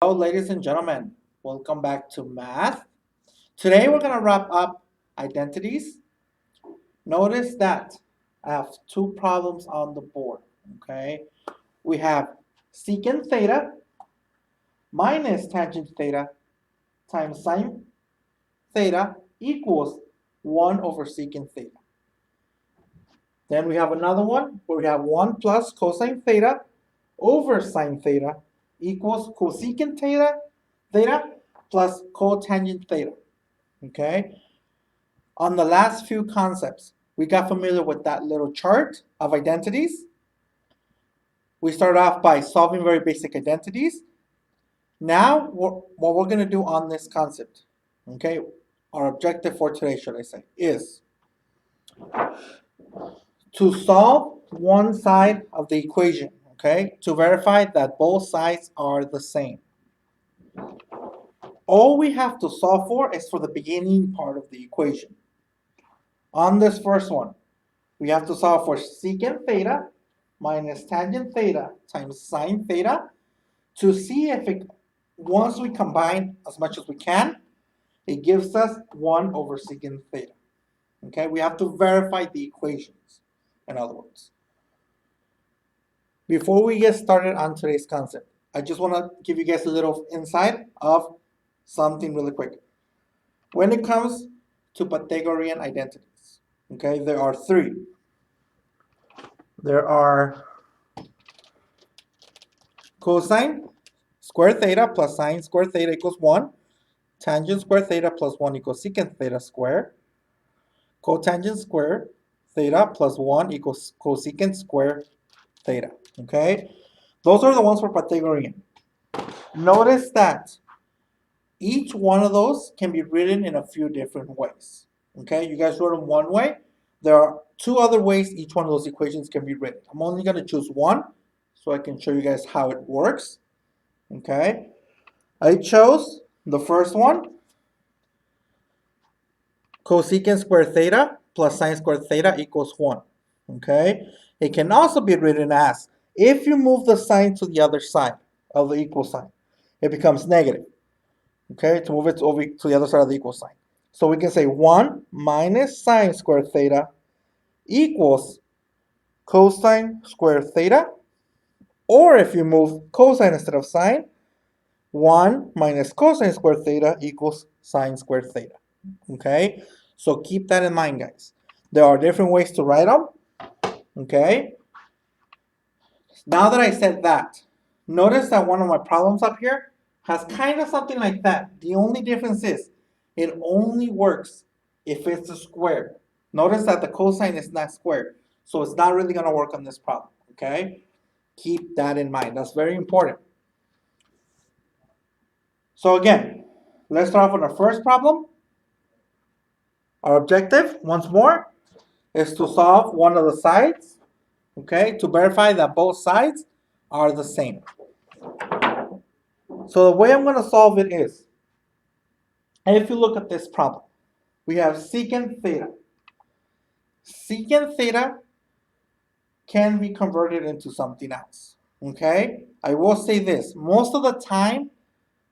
Hello, ladies and gentlemen. Welcome back to math. Today we're going to wrap up identities. Notice that I have two problems on the board. Okay, we have secant theta minus tangent theta times sine theta equals 1 over secant theta. Then we have another one where we have 1 plus cosine theta over sine theta equals cosecant theta plus cotangent theta. Okay? On the last few concepts, we got familiar with that little chart of identities. We started off by solving very basic identities. Now, what we're going to do on this concept, okay, our objective for today, should I say, is to solve one side of the equation, okay, to verify that both sides are the same. All we have to solve for is for the beginning part of the equation. On this first one, we have to solve for secant theta minus tangent theta times sine theta to see if it, once we combine as much as we can, it gives us 1 over secant theta. Okay, we have to verify the equations, in other words. Before we get started on today's concept, I just want to give you guys a little insight of something really quick. When it comes to Pythagorean identities, okay, there are three. There are cosine square theta plus sine square theta equals 1. Tangent square theta plus 1 equals secant theta square. Cotangent square theta plus 1 equals cosecant square theta. Okay? Those are the ones for Pythagorean. Notice that each one of those can be written in a few different ways. Okay? You guys wrote them one way. There are two other ways each one of those equations can be written. I'm only going to choose one so I can show you guys how it works. Okay? I chose the first one, cosecant square theta plus sine square theta equals 1. Okay? It can also be written as, if you move the sign to the other side of the equal sign, it becomes negative. Okay? To move it over to the other side of the equal sign. So we can say 1 minus sine square theta equals cosine square theta. Or if you move cosine instead of sine, 1 minus cosine square theta equals sine square theta. Okay? So keep that in mind, guys. There are different ways to write them. Okay? Now that I said that, notice that one of my problems up here has kind of something like that. The only difference is it only works if it's a square. Notice that the cosine is not squared. So it's not really going to work on this problem. Okay? Keep that in mind. That's very important. So again, let's start off with our first problem. Our objective, once more, is to solve one of the sides, okay, to verify that both sides are the same. So the way I'm going to solve it is, if you look at this problem, we have secant theta. Secant theta can be converted into something else, okay? I will say this, most of the time,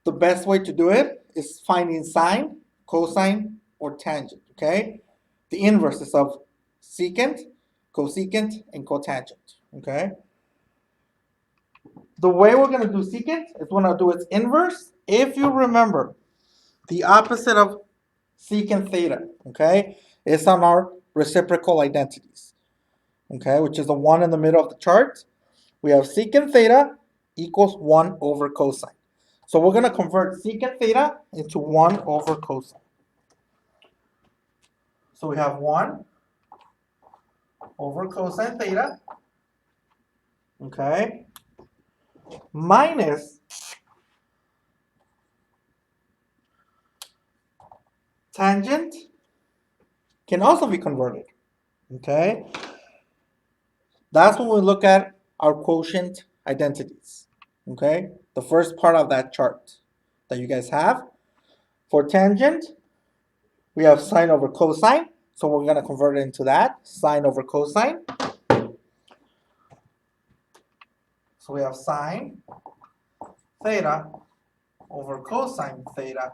the best way to do it is finding sine, cosine, or tangent, okay? The inverses of secant, cosecant, and cotangent, okay? The way we're going to do secant is we're going to do its inverse. If you remember, the opposite of secant theta, okay, is on our reciprocal identities, okay, which is the one in the middle of the chart. We have secant theta equals 1 over cosine. So we're going to convert secant theta into 1 over cosine. So we have 1 over cosine theta, okay, minus tangent can also be converted, okay. That's when we look at our quotient identities, okay, the first part of that chart that you guys have. For tangent, we have sine over cosine, so we're going to convert it into that, sine over cosine. So we have sine theta over cosine theta.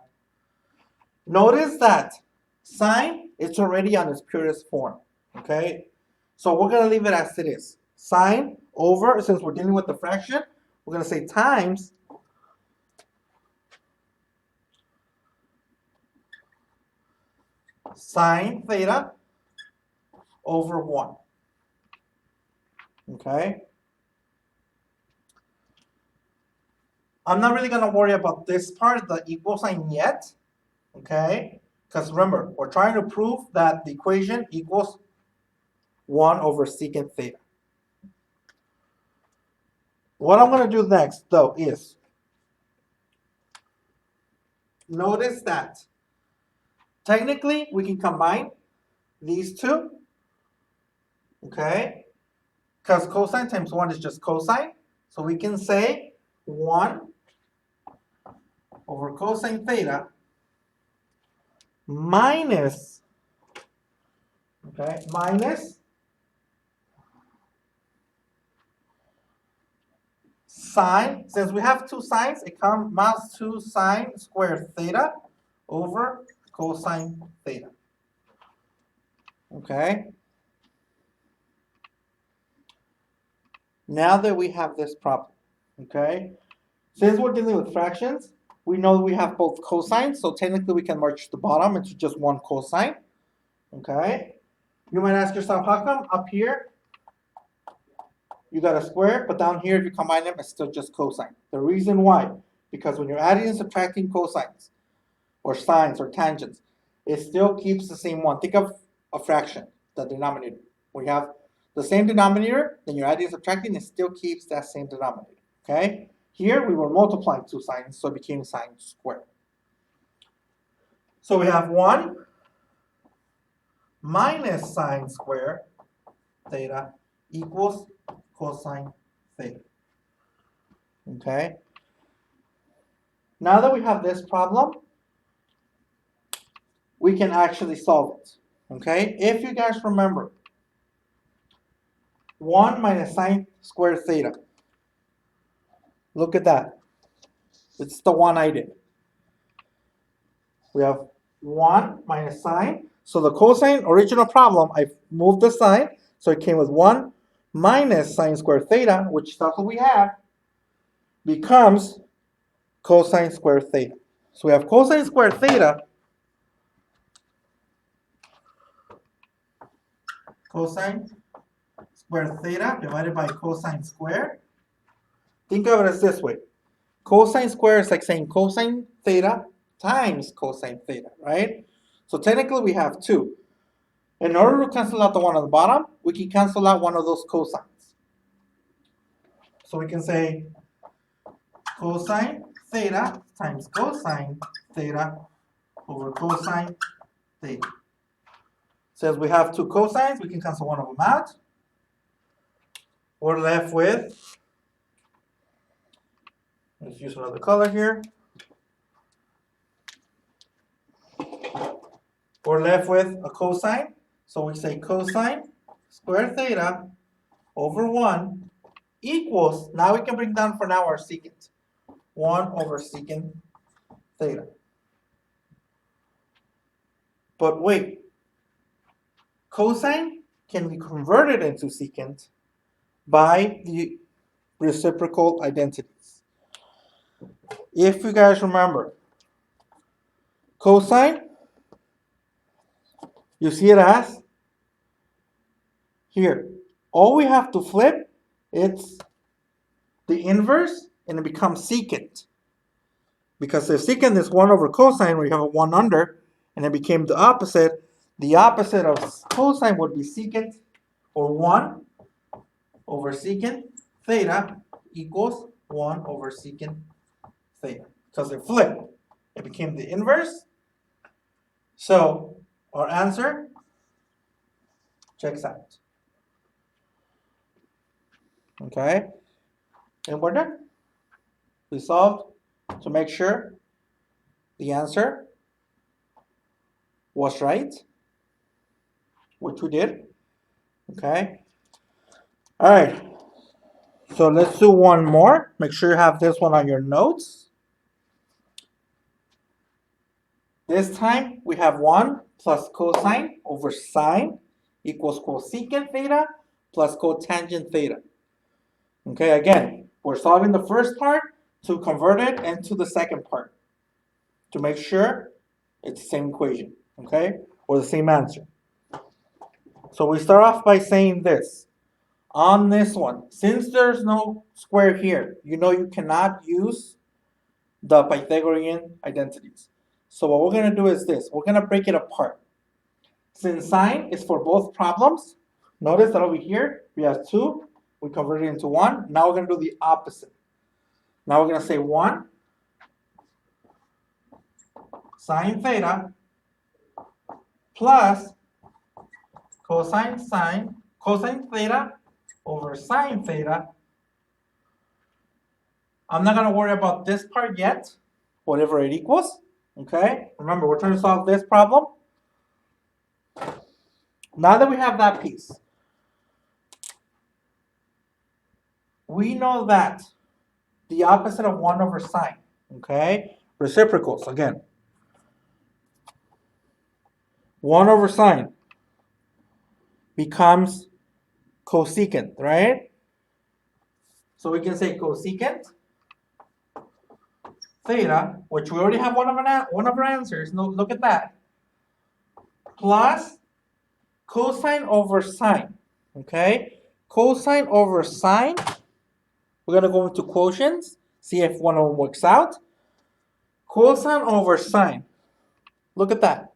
Notice that sine, it's already on its purest form, okay? So we're going to leave it as it is. Sine over, since we're dealing with the fraction, we're going to say times sine theta over 1, okay? I'm not really going to worry about this part, the equal sign yet, okay? Because remember, we're trying to prove that the equation equals 1 over secant theta. What I'm going to do next, though, is notice that technically we can combine these two, okay? Because cosine times 1 is just cosine. So we can say 1 over cosine theta minus, okay, minus sine. Since we have two sines, it comes minus 2 sine squared theta over cosine theta. Okay. Now that we have this problem, okay, since we're dealing with fractions, we know we have both cosines, so technically we can merge the bottom into just one cosine. Okay. You might ask yourself, how come up here you got a square, but down here if you combine them, it's still just cosine? The reason why, because when you're adding and subtracting cosines, or sines, or tangents, it still keeps the same one. Think of a fraction, the denominator. We have the same denominator, then you're adding and subtracting, it still keeps that same denominator, okay? Here we were multiplying two sines, so it became sine squared. So we have 1 minus sine squared theta equals cosine theta. Okay? Now that we have this problem, we can actually solve it. Okay? If you guys remember, 1 minus sine squared theta. Look at that. It's the one I did. We have 1 minus sine. So the cosine original problem, I moved the sign, so it came with 1 minus sine squared theta, which that's what we have, becomes cosine squared theta. So we have cosine squared theta, cosine squared theta divided by cosine squared. Think of it as this way. Cosine squared is like saying cosine theta times cosine theta, right? So technically we have 2. In order to cancel out the one on the bottom, we can cancel out one of those cosines. So we can say cosine theta times cosine theta over cosine theta. Since we have 2 cosines, we can cancel one of them out. We're left with, let's use another color here. We're left with a cosine. So we say cosine squared theta over 1 equals, now we can bring down for now our secant. 1 over secant theta. But wait, cosine can be converted into secant by the reciprocal identities. If you guys remember, cosine, you see it as here. All we have to flip, it's the inverse, and it becomes secant. Because if secant is 1 over cosine, we have a 1 under, and it became the opposite of cosine would be secant, or 1 over secant theta equals 1 over secant theta. Because it flipped. It became the inverse. So our answer checks out. Okay? And we're done. We solved to make sure the answer was right, which we did. Okay? All right. So let's do one more. Make sure you have this one on your notes. This time we have 1 plus cosine over sine equals cosecant theta plus cotangent theta. Okay, again, we're solving the first part to convert it into the second part to make sure it's the same equation, okay, or the same answer. So we start off by saying this. On this one, since there's no square here, you know you cannot use the Pythagorean identities. So what we're going to do is this. We're going to break it apart. Since sine is for both problems, notice that over here we have 2. We convert it into 1. Now we're going to do the opposite. Now we're going to say 1 sine theta plus cosine theta over sine theta. I'm not going to worry about this part yet, whatever it equals. Okay, remember we're trying to solve this problem. Now that we have that piece, we know that the opposite of 1 over sine, okay, reciprocals again. 1 over sine becomes cosecant, right? So we can say cosecant theta, which we already have one of our answers. No, look at that. Plus cosine over sine, okay? Cosine over sine, we're going to go into quotients, see if one of them works out. Cosine over sine, look at that.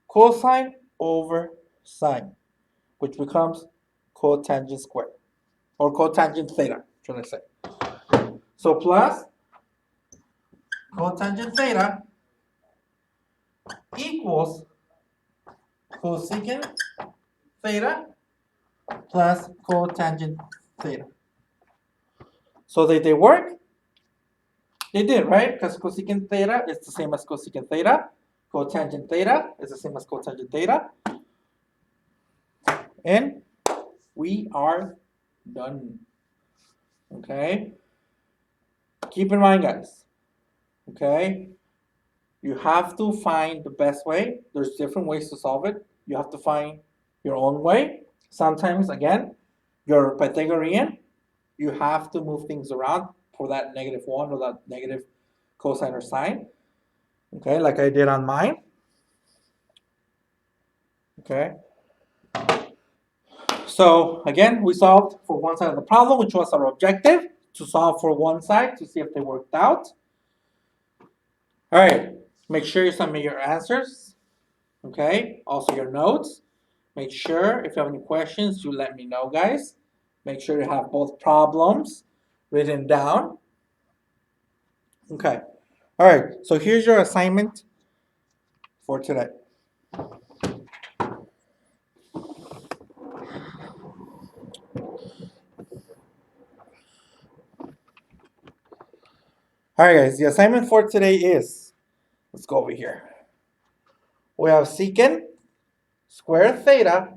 Cosine over sine, which becomes cotangent squared, or cotangent theta, should I say. So plus cotangent theta equals cosecant theta plus cotangent theta. So they work? They did, right? Because cosecant theta is the same as cosecant theta. Cotangent theta is the same as cotangent theta. And we are done. Okay? Keep in mind, guys. Okay? You have to find the best way. There's different ways to solve it. You have to find your own way. Sometimes, again, you're Pythagorean. You have to move things around for that -1 or that negative cosine or sine. Okay, like I did on mine. Okay. So again, we solved for one side of the problem, which was our objective, to solve for one side to see if they worked out. All right, make sure you submit your answers. Okay, also your notes. Make sure if you have any questions, you let me know, guys. Make sure you have both problems written down. Okay, all right, so here's your assignment for today. All right, guys, the assignment for today is, let's go over here. We have secant square theta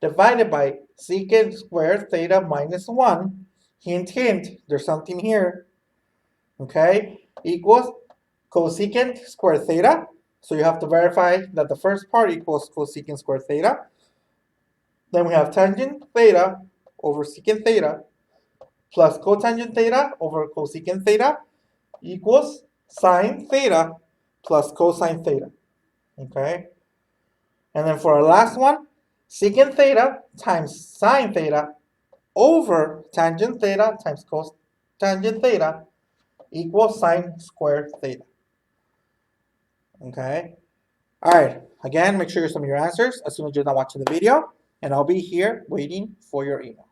divided by secant square theta minus 1. Hint, hint, there's something here. Okay, equals cosecant square theta. So you have to verify that the first part equals cosecant square theta. Then we have tangent theta over secant theta plus cotangent theta over cosecant theta equals sine theta plus cosine theta. Okay? And then for our last one, secant theta times sine theta over tangent theta times cotangent theta equals sine squared theta. Okay? Alright, again, make sure you submit your answers as soon as you're done watching the video, and I'll be here waiting for your email.